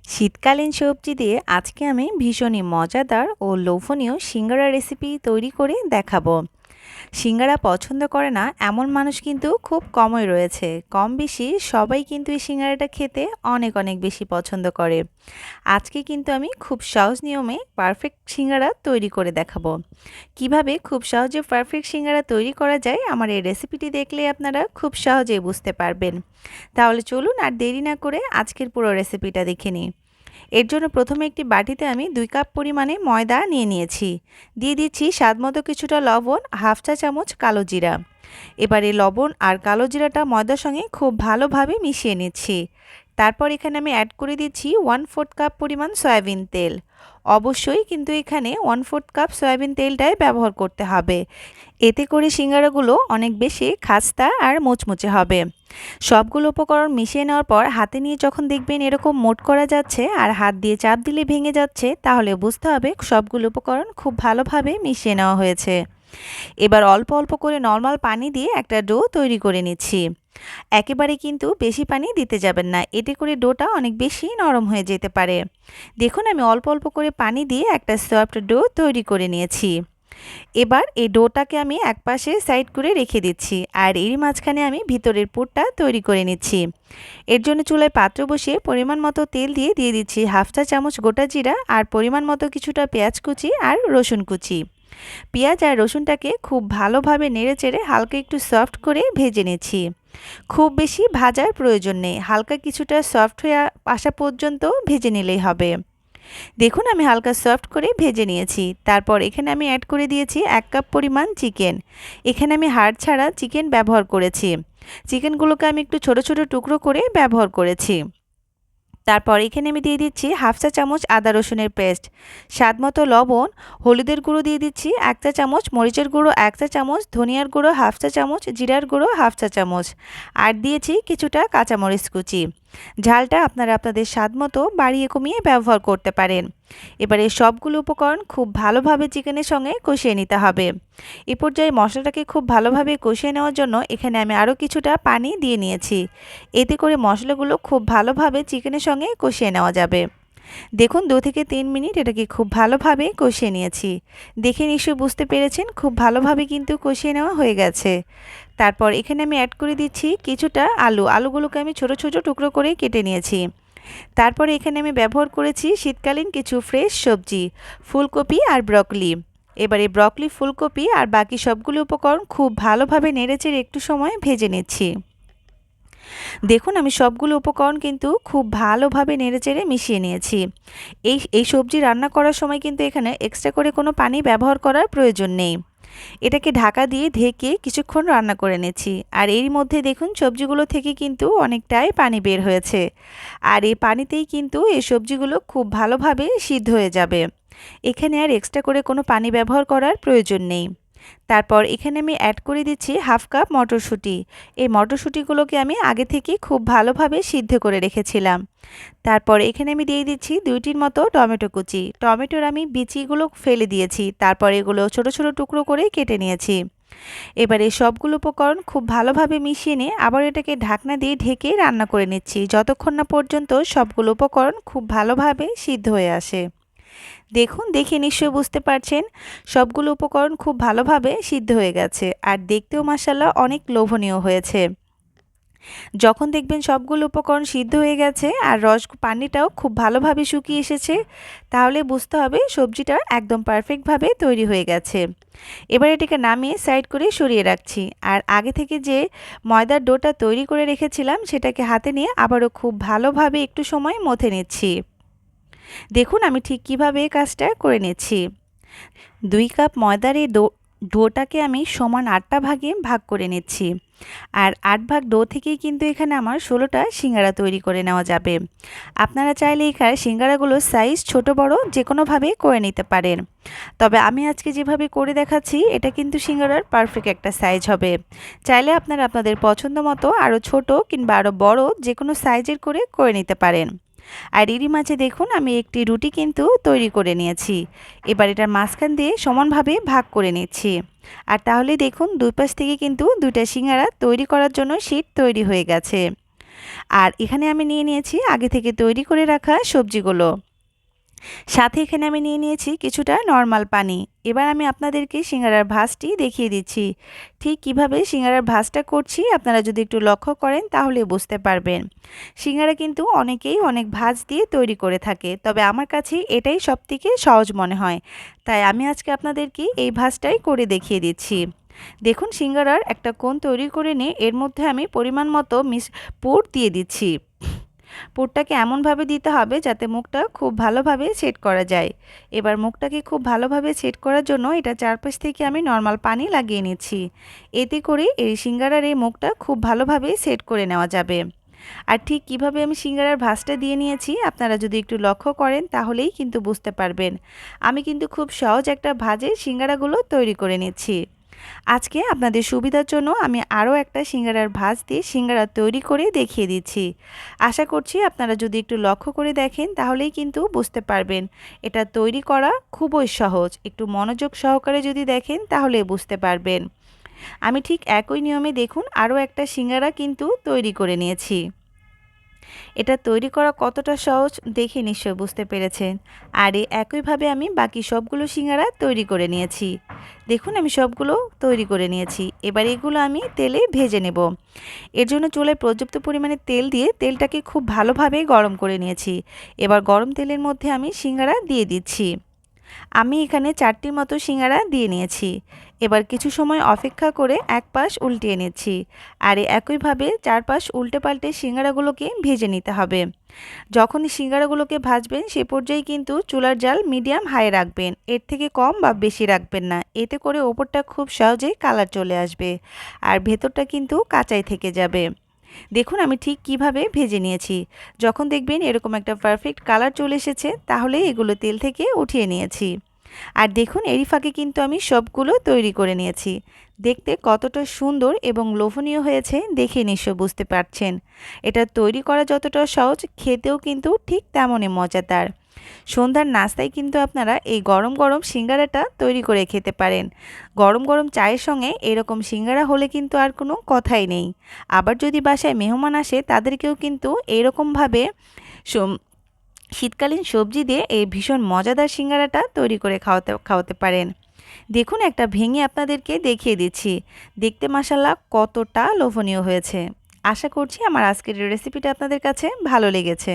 শীতকালীন সবজি দিয়ে আজকে আমি ভীষণই মজাদার ও লোভনীয় সিঙ্গারা রেসিপি তৈরি করে দেখাবো। সিঙ্গারা পছন্দ করে না এমন মানুষ কিন্তু খুব কমই রয়েছে। কম বেশি সবাই কিন্তু এই সিঙ্গারাটা খেতে অনেক অনেক বেশি পছন্দ করে। আজকে কিন্তু আমি খুব সহজ নিয়মে পারফেক্ট সিঙ্গারা তৈরি করে দেখাবো। কিভাবে খুব সহজে পারফেক্ট সিঙ্গারা তৈরি করা যায় আমার এই রেসিপিটি দেখলে আপনারা খুব সহজেই বুঝতে পারবেন। তাহলে চলুন আর দেরি না করে আজকের পুরো রেসিপিটা দেখে নিই। এর জন্য প্রথমে একটি বাটিতে আমি 2 কাপ পরিমাণে ময়দা নিয়ে নিয়েছি। দিয়ে দিচ্ছি স্বাদমতো কিছুটা লবণ, হাফ চা চামচ কালো জিরা। এবারে লবণ আর কালো জিরাটা ময়দার সঙ্গে খুব ভালোভাবে মিশিয়ে নিচ্ছি। তারপর এখানে আমি অ্যাড করে দিচ্ছি 1/4 কাপ পরিমাণ সয়াবিন তেল। অবশ্যই কিন্তু এখানে 1/4 কাপ সয়াবিন তেলটাই ব্যবহার করতে হবে। এতে করে সিঙ্গারাগুলো অনেক বেশি খাস্তা আর মুচমুচে হবে। সবগুলো উপকরণ মিশিয়ে নেওয়ার পর হাতে নিয়ে যখন দেখবেন এরকম মোট করা যাচ্ছে আর হাত দিয়ে চাপ দিলে ভেঙে যাচ্ছে, তাহলে বুঝতে হবে সবগুলো উপকরণ খুব ভালোভাবে মিশিয়ে নেওয়া হয়েছে। এবার অল্প অল্প করে নর্মাল পানি দিয়ে একটা ডো তৈরি করে নিচ্ছি। একেবারে কিন্তু বেশি পানি দিতে যাবেন না, এতে করে ডোটা অনেক বেশি নরম হয়ে যেতে পারে। দেখুন আমি অল্প অল্প করে পানি দিয়ে একটা সফট ডো তৈরি করে নিয়েছি। এবার এই ডোটাকে আমি একপাশে সাইড করে রেখে দিচ্ছি আর এরই মাঝখানে আমি ভিতরের পুরটা তৈরি করে নিচ্ছি। এর জন্য চুলায় পাত্র বসিয়ে পরিমাণ মতো তেল দিয়ে দিচ্ছি হাফ চা চামচ গোটা জিরা আর পরিমাণ মতো কিছুটা পেঁয়াজ কুচি আর রসুন কুচি। পেঁয়াজ আর রসুনটাকে খুব ভালোভাবে নেড়েচেড়ে হালকা একটু সফট করে ভেজে নিচ্ছি। খুব বেশি ভাজার প্রয়োজন নেই, হালকা কিছুটা সফট হয়ে আসা পর্যন্ত ভেজে নিলেই হবে। দেখুন আমি হালকা সফট করে ভেজে নিয়েছি। তারপর এখানে আমি অ্যাড করে দিয়েছি 1 কাপ পরিমাণ চিকেন। এখানে আমি হাড় ছাড়া চিকেন ব্যবহার করেছি। চিকেনগুলোকে আমি একটু ছোট ছোট টুকরো করে ব্যবহার করেছি। তারপর এখানে আমি দিয়ে দিচ্ছি হাফ চা চামচ আদা রসুনের পেস্ট, স্বাদমতো লবণ, হলুদের গুঁড়ো দিয়ে দিচ্ছি 1 চা চামচ, মরিচের গুঁড়ো 1 চা চামচ, ধনিয়ার গুঁড়ো হাফ চা চামচ, জিরার গুঁড়ো হাফ চা চামচ আর দিয়েছি কিছুটা কাঁচামরিচ কুচি। ঝালটা আপনারা আপনাদের স্বাদমতো বাড়িয়ে কমিয়ে ব্যবহার করতে পারেন। এবারে সবগুলো উপকরণ খুব ভালোভাবে চিকেনের সঙ্গে কষিয়ে নিতে হবে। এ পর্যায়ে মশলাটাকে খুব ভালোভাবে কষিয়ে নেওয়ার জন্য এখানে আমি আরও কিছুটা পানি দিয়ে নিয়েছি। এতে করে মশলাগুলো খুব ভালোভাবে চিকেনের সঙ্গে কষিয়ে নেওয়া যাবে। দেখুন 2 থেকে 3 মিনিট এটাকে খুব ভালোভাবে কষিয়ে নিয়েছি। দেখে নিশ্চয়ই বুঝতে পেরেছেন খুব ভালোভাবে কিন্তু কষিয়ে নেওয়া হয়ে গেছে। তারপর এখানে আমি অ্যাড করে দিচ্ছি কিছুটা আলুগুলোকে আমি ছোট ছোট টুকরো করে কেটে নিয়েছি। তারপরে এখানে আমি ব্যবহার করেছি শীতকালীন কিছু ফ্রেশ সবজি, ফুলকপি আর ব্রকলি। এবারে ব্রকলি, ফুলকপি আর বাকি সবগুলো উপকরণ খুব ভালোভাবে নেড়েচেড়ে একটু সময় ভেজে নিচ্ছি। দেখুন আমি সবগুলো উপকরণ কিন্তু খুব ভালোভাবে নেড়েচেড়ে মিশিয়ে নিয়েছি। এই সবজি রান্না করার সময় কিন্তু এখানে এক্সট্রা করে কোনো পানি ব্যবহার করার প্রয়োজন নেই। এটাকে ঢাকা দিয়ে ঢেকে কিছুক্ষণ রান্না করে নিচ্ছি। আর এরই মধ্যে দেখুন সবজিগুলো থেকে কিন্তু অনেকটাই পানি বের হয়েছে। আর এই পানিতেই কিন্তু এই সবজিগুলো খুব ভালোভাবে সিদ্ধ হয়ে যাবে। এখানে আর এক্সট্রা করে কোনো পানি ব্যবহার করার প্রয়োজন নেই। তারপর এখানে আমি অ্যাড করে দিচ্ছি হাফ কাপ মটরশুঁটি। এই মটরশুঁটিগুলোকে আমি আগে থেকে খুব ভালোভাবে সিদ্ধ করে রেখেছিলাম। তারপর এখানে আমি দিয়ে দিচ্ছি 2টির মতো টমেটো কুচি। টমেটোর আমি বিচিগুলো ফেলে দিয়েছি, তারপর এগুলো ছোট ছোট টুকরো করে কেটে নিয়েছি। এবারে সবগুলো উপকরণ খুব ভালোভাবে মিশিয়ে নিয়ে আবার এটাকে ঢাকনা দিয়ে ঢেকে রান্না করে নিচ্ছি যতক্ষণ না পর্যন্ত সবগুলো উপকরণ খুব ভালোভাবে সিদ্ধ হয়ে আসে। দেখুন দেখে নিশ্চয়ই বুঝতে পারছেন সবগুলো উপকরণ খুব ভালোভাবে সিদ্ধ হয়ে গেছে আর দেখতেও মাশাআল্লাহ অনেক লোভনীয় হয়েছে। যখন দেখবেন সবগুলো উপকরণ সিদ্ধ হয়ে গেছে আর পানিটাও খুব ভালোভাবে শুকিয়ে এসেছে, তাহলে বুঝতে হবে সবজিটা একদম পারফেক্টভাবে তৈরি হয়ে গেছে। এবার এটাকে নামিয়ে সাইড করে সরিয়ে রাখছি আর আগে থেকে যে ময়দার ডোটা তৈরি করে রেখেছিলাম সেটাকে হাতে নিয়ে আবারও খুব ভালোভাবে একটু সময় মথে নিচ্ছি। দেখুন আমি ঠিক কিভাবে কাজটা করে নিচ্ছি। 2 কাপ ময়দার এই ডোটাকে আমি সমান 8টা ভাগে ভাগ করে নিচ্ছি। আর 8 ভাগ ডো থেকেই কিন্তু এখানে আমার 16টা সিঙ্গারা তৈরি করে নেওয়া যাবে। আপনারা চাইলে এখানে সিঙ্গারাগুলোর সাইজ ছোট বড় যেকোনোভাবে করে নিতে পারেন। তবে আমি আজকে যেভাবে করে দেখাচ্ছি এটা কিন্তু সিঙ্গারার পারফেক্ট একটা সাইজ হবে। চাইলে আপনারা আপনাদের পছন্দ মতো আরও ছোট কিংবা আরও বড় যেকোনো সাইজের করে নিতে পারেন। আর এরই মাঝে দেখুন আমি একটি রুটি কিন্তু তৈরি করে নিয়েছি। এবার এটার মাঝখান দিয়ে সমানভাবে ভাগ করে নিচ্ছি। আর তাহলে দেখুন দুই পাশ থেকে কিন্তু 2টা সিঙ্গারা তৈরি করার জন্য শীট তৈরি হয়ে গেছে। আর এখানে আমি নিয়ে নিয়েছি আগে থেকে তৈরি করে রাখা সবজিগুলো। সাথে এখানে আমি নিয়ে নিয়েছি কিছুটা নরমাল পানি। এবার আমি আপনাদেরকে সিঙ্গারার ভাঁজটি দেখিয়ে দিচ্ছি। ঠিক কিভাবে সিঙ্গারার ভাঁজটা করছি আপনারা যদি একটু লক্ষ্য করেন তাহলে বুঝতে পারবেন। সিঙ্গারা কিন্তু অনেকেই অনেক ভাঁজ দিয়ে তৈরি করে থাকে, তবে আমার কাছে এটাই সবথেকে সহজ মনে হয়। তাই আমি আজকে আপনাদেরকে এই ভাঁজটাই করে দেখিয়ে দিচ্ছি। দেখুন, সিঙ্গারার একটা কোণ তৈরি করে নিয়ে এর মধ্যে আমি পরিমাণ মতো পুর দিয়ে দিচ্ছি। পুরটাকে এমনভাবে দিতে হবে যাতে মুখটা খুব ভালোভাবে সেট করা যায়। এবার মুখটাকে খুব ভালোভাবে সেট করার জন্য এটা চারপাশ থেকে আমি নর্মাল পানি লাগিয়ে নিচ্ছি। এতে করে এই সিঙ্গারার এই মুখটা খুব ভালোভাবে সেট করে নেওয়া যাবে। আর ঠিক কিভাবে আমি সিঙ্গারার ভাঁজটা দিয়ে নিয়েছি আপনারা যদি একটু লক্ষ্য করেন তাহলেই কিন্তু বুঝতে পারবেন। আমি কিন্তু খুব সহজ একটা ভাঁজে সিঙ্গারাগুলো তৈরি করে নিচ্ছি। আজকে আপনাদের সুবিধার জন্য আমি আরও একটা সিঙ্গারার ভাঁজ দিয়ে সিঙ্গারা তৈরি করে দেখিয়ে দিচ্ছি। আশা করছি আপনারা যদি একটু লক্ষ্য করে দেখেন তাহলেই কিন্তু বুঝতে পারবেন এটা তৈরি করা খুবই সহজ। একটু মনোযোগ সহকারে যদি দেখেন তাহলে বুঝতে পারবেন। আমি ঠিক একই নিয়মে দেখুন আরও একটা সিঙ্গারা কিন্তু তৈরি করে নিয়েছি। এটা তৈরি করা কতটা সহজ দেখে নিশ্চয় বুঝতে পেরেছেন। আর একইভাবে আমি বাকি সবগুলো সিঙ্গারা তৈরি করে নিয়েছি। দেখুন, আমি সবগুলো তৈরি করে নিয়েছি। এবার এগুলো আমি তেলে ভেজে নেব। এর জন্য চুলায় পর্যাপ্ত পরিমাণে তেল দিয়ে তেলটাকে খুব ভালোভাবে গরম করে নিয়েছি। এবার গরম তেলের মধ্যে আমি সিঙ্গারা দিয়ে দিচ্ছি। আমি এখানে 4টির মতো সিঙ্গারা দিয়ে নিয়েছি। এবার কিছু সময় অপেক্ষা করে এক পাশ উল্টিয়ে নিচ্ছি। আর একইভাবে চারপাশ উল্টে পাল্টে সিঙ্গারাগুলোকে ভেজে নিতে হবে। যখনই সিঙ্গারাগুলোকে ভাজবেন সে পর্যায়ে কিন্তু চুলার জাল মিডিয়াম হাই রাখবেন, এর থেকে কম বা বেশি রাখবেন না। এতে করে ওপরটা খুব সহজেই কালার চলে আসবে আর ভেতরটা কিন্তু কাঁচাই থেকে যাবে। দেখুন, আমি ঠিক কিভাবে ভেজে নিয়েছি। যখন দেখবেন এরকম একটা পারফেক্ট কালার চলে এসেছে তাহলে এগুলো তেল থেকে উঠিয়ে নিয়েছি। আর দেখুন, এরই ফাঁকে কিন্তু আমি সবগুলো তৈরি করে নিয়েছি। দেখতে কতটা সুন্দর এবং লোভনীয় হয়েছে দেখে নিশ্চয় বুঝতে পারছেন। এটা তৈরি করা যতটা সহজ খেতেও কিন্তু ঠিক তেমনই মজাদার। সন্ধ্যার নাস্তায় কিন্তু আপনারা এই গরম গরম সিঙ্গারাটা তৈরি করে খেতে পারেন। গরম গরম চায়ের সঙ্গে এরকম সিঙ্গারা হলে কিন্তু আর কোনো কথাই নেই। আবার যদি বাসায় মেহমান আসে তাদেরকেও কিন্তু এরকমভাবে শীতকালীন সবজি দিয়ে এই ভীষণ মজাদার সিঙ্গারাটা তৈরি করে খাওয়াতে পারেন। দেখুন, একটা ভেঙে আপনাদেরকে দেখিয়ে দিচ্ছি। দেখতে মাশাআল্লাহ কতটা লোভনীয় হয়েছে। আশা করছি আমার আজকের রেসিপিটা আপনাদের কাছে ভালো লেগেছে।